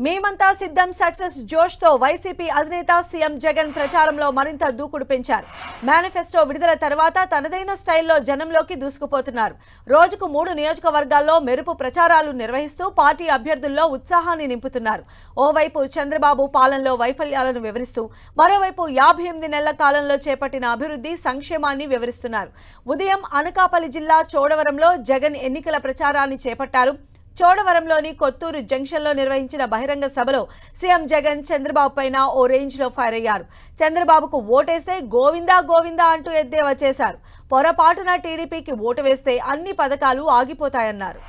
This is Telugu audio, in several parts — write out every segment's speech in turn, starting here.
మేమంతా సిద్ధం సక్సెస్ జోష్ తో వైసీపీ అధినేత సీఎం జగన్ ప్రచారంలో మరింత దూకుడు పెంచారు. మేనిఫెస్టో విడుదల తర్వాత తనదైన స్టైల్లో జనంలోకి దూసుకుపోతున్నారు. రోజుకు 3 నియోజకవర్గాల్లో మెరుపు ప్రచారాలు నిర్వహిస్తూ పార్టీ అభ్యర్థుల్లో ఉత్సాహాన్ని నింపుతున్నారు. ఓవైపు చంద్రబాబు పాలనలో వైఫల్యాలను వివరిస్తూ మరోవైపు 58 నెలల కాలంలో చేపట్టిన అభివృద్ధి సంక్షేమాన్ని వివరిస్తున్నారు. ఉదయం అనకాపల్లి జిల్లా చోడవరంలో జగన్ ఎన్నికల ప్రచారాన్ని చేపట్టారు. చోడవరంలోని కొత్తూరు జంక్షన్లో నిర్వహించిన బహిరంగ సభలో సీఎం జగన్ చంద్రబాబు పైన ఓ రేంజ్లో ఫైర్ అయ్యారు. చంద్రబాబుకు ఓటేస్తే గోవిందా గోవిందా అంటూ ఎద్దేవా చేశారు. పొరపాటున టీడీపీకి ఓటు వేస్తే అన్ని పథకాలు ఆగిపోతాయన్నారు.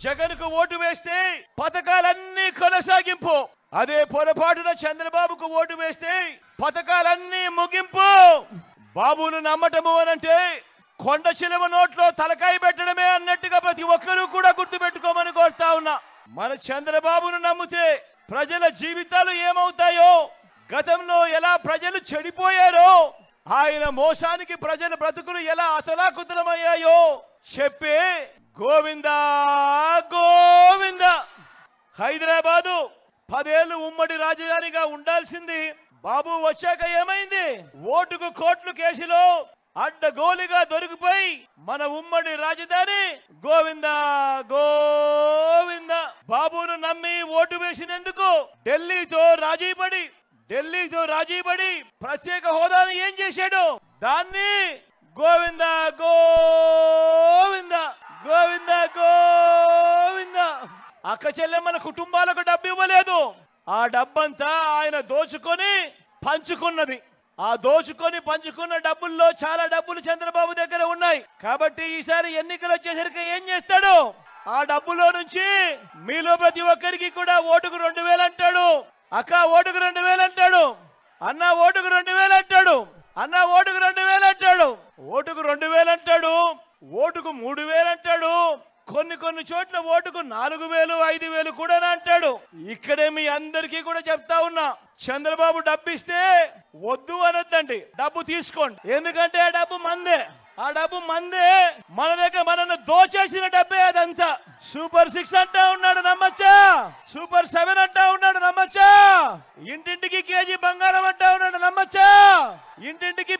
జగన్కు ఓటు వేస్తే పథకాలన్నీ కొనసాగింపు, అదే పొరపాటున చంద్రబాబుకు ఓటు వేస్తే పథకాలన్నీ ముగింపు. బాబును నమ్మటము అనంటే కొండ చిలువ నోట్లో తలకాయ పెట్టడమే అన్నట్టుగా ప్రతి ఒక్కరూ కూడా గుర్తుపెట్టుకోమని కోరుతా ఉన్నా. మన చంద్రబాబును నమ్మితే ప్రజల జీవితాలు ఏమవుతాయో, గతంలో ఎలా ప్రజలు చెడిపోయారో, ఆయన మోసానికి ప్రజల బ్రతుకులు ఎలా అతలాకుతలమయ్యాయో చెప్పే గోవిందా గోవిందా. హైదరాబాదు 10 ఏళ్లు ఉమ్మడి రాజధానిగా ఉండాల్సింది బాబు వచ్చాక ఏమైంది? ఓటుకు కోట్లు కేసులో అడ్డగోలుగా దొరికిపోయి మన ఉమ్మడి రాజధాని గోవిందా గోవిందా. బాబును నమ్మి ఓటు వేసినందుకు ఢిల్లీతో రాజీపడి ప్రత్యేక హోదాను ఏం చేశాడు? దాన్ని గోవిందా గోవిందా గోవిందా గోవిందా. అక్క చెల్లెమ్మల కుటుంబాలకు డబ్బు ఇవ్వలేదు. ఆ డబ్బంతా ఆయన దోచుకొని పంచుకున్నది. ఆ దోచుకొని పంచుకున్న డబ్బుల్లో చాలా డబ్బులు చంద్రబాబు దగ్గర ఉన్నాయి. కాబట్టి ఈసారి ఎన్నికలు వచ్చేసరికి ఏం చేస్తాడు? ఆ డబ్బులో నుంచి మీలో ప్రతి ఒక్కరికి కూడా ఓటుకు 2000 అంటాడు. అక్క ఓటుకు 2000 అంటాడు. అన్న ఓటుకు 2000 అంటాడు. అన్న ఓటుకు 2000 అంటాడు. ఓటుకు 2000 అంటాడు. ఓటుకు 3000 అంటాడు. కొన్ని చోట్ల ఓటుకు 4000 5000 కూడా అంటాడు. ఇక్కడే మీ అందరికీ కూడా చెప్తా ఉన్నా, చంద్రబాబు డబ్బు ఇస్తే వద్దు అనొద్దండి, డబ్బు తీసుకోండి. ఎందుకంటే ఆ డబ్బు మందే. మన దగ్గర మనల్ని దోచేసిన డబ్బే అదంతా. సూపర్ 6 అంటా ఉన్నాడు, నమ్మచ్చా? సూపర్ 7 అంటా ఉన్నాడు, నమ్మచ్చా? ఇంటింటికి కేజీ బంగారం అంటా ఉన్నాడు, నమ్మచ్చా? ఇంటింటికి